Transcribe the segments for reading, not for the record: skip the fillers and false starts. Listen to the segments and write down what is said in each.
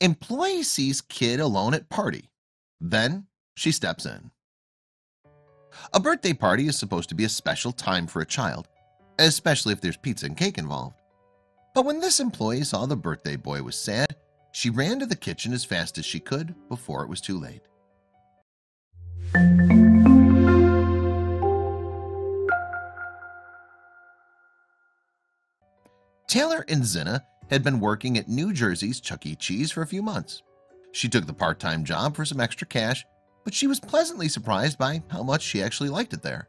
Employee sees kid alone at party. Then she steps in. A birthday party is supposed to be a special time for a child, especially if there's pizza and cake involved. But when this employee saw the birthday boy was sad, she ran to the kitchen as fast as she could before it was too late. Taylor Inzinna had been working at New Jersey's Chuck E. Cheese for a few months. She took the part-time job for some extra cash, but she was pleasantly surprised by how much she actually liked it there.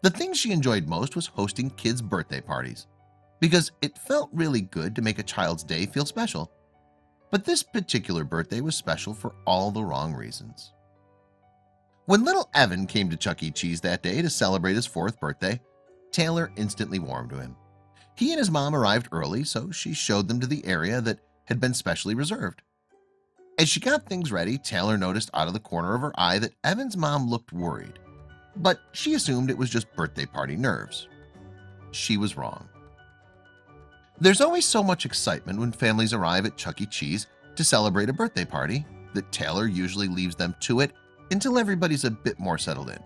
The thing she enjoyed most was hosting kids' birthday parties, because it felt really good to make a child's day feel special. But this particular birthday was special for all the wrong reasons. When little Evan came to Chuck E. Cheese that day to celebrate his 4th birthday, Taylor instantly warmed to him. He and his mom arrived early, so she showed them to the area that had been specially reserved. As she got things ready, Taylor noticed out of the corner of her eye that Evan's mom looked worried, but she assumed it was just birthday party nerves. She was wrong. There's always so much excitement when families arrive at Chuck E. Cheese to celebrate a birthday party that Taylor usually leaves them to it until everybody's a bit more settled in.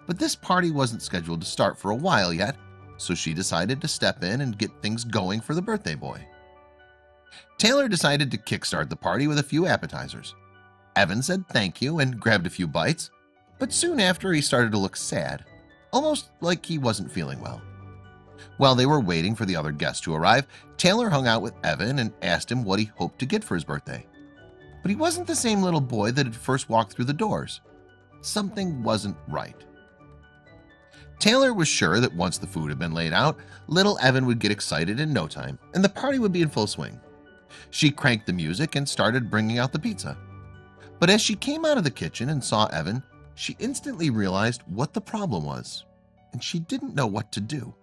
But this party wasn't scheduled to start for a while yet, so she decided to step in and get things going for the birthday boy. Taylor decided to kickstart the party with a few appetizers. Evan said thank you and grabbed a few bites, but soon after he started to look sad, almost like he wasn't feeling well. While they were waiting for the other guests to arrive, Taylor hung out with Evan and asked him what he hoped to get for his birthday. But he wasn't the same little boy that had first walked through the doors. Something wasn't right. Taylor was sure that once the food had been laid out, little Evan would get excited in no time, and the party would be in full swing. She cranked the music and started bringing out the pizza. But as she came out of the kitchen and saw Evan, she instantly realized what the problem was, and she didn't know what to do.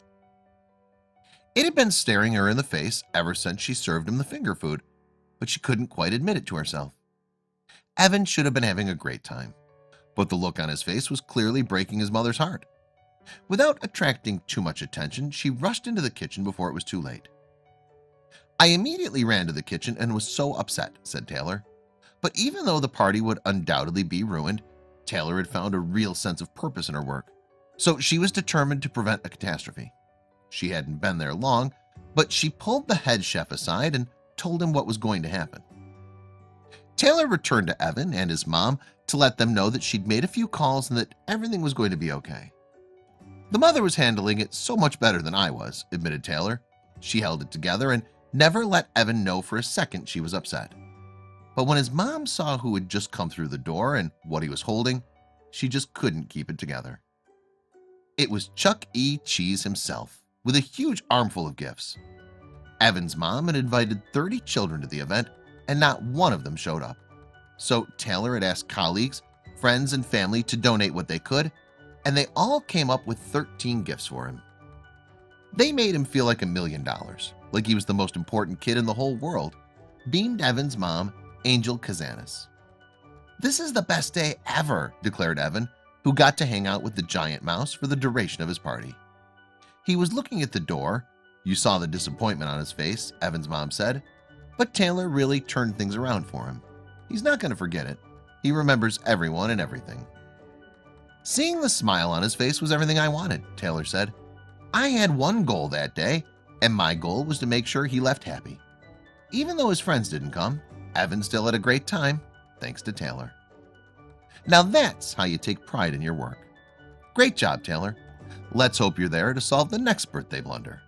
It had been staring her in the face ever since she served him the finger food, but she couldn't quite admit it to herself. Evan should have been having a great time, but the look on his face was clearly breaking his mother's heart. Without attracting too much attention, she rushed into the kitchen before it was too late. "I immediately ran to the kitchen and was so upset," said Taylor. But even though the party would undoubtedly be ruined, Taylor had found a real sense of purpose in her work, so she was determined to prevent a catastrophe. She hadn't been there long, but she pulled the head chef aside and told him what was going to happen. Taylor returned to Evan and his mom to let them know that she'd made a few calls and that everything was going to be okay. "The mother was handling it so much better than I was," admitted Taylor. She held it together and never let Evan know for a second she was upset. But when his mom saw who had just come through the door and what he was holding, she just couldn't keep it together. It was Chuck E. Cheese himself, with a huge armful of gifts. Evan's mom had invited 30 children to the event, and not one of them showed up. So Taylor had asked colleagues, friends, and family to donate what they could, and they all came up with 13 gifts for him. They made him feel like $1 million, like he was the most important kid in the whole world, beamed Evan's mom, Angel Kazanis. "This is the best day ever," declared Evan, who got to hang out with the giant mouse for the duration of his party. He was looking at the door. "You saw the disappointment on his face," Evan's mom said, but Taylor really turned things around for him. He's not going to forget it. He remembers everyone and everything. "Seeing the smile on his face was everything I wanted," Taylor said. "I had one goal that day, and my goal was to make sure he left happy. Even though his friends didn't come, Evan still had a great time, thanks to Taylor." Now that's how you take pride in your work. Great job, Taylor. Let's hope you're there to solve the next birthday blunder.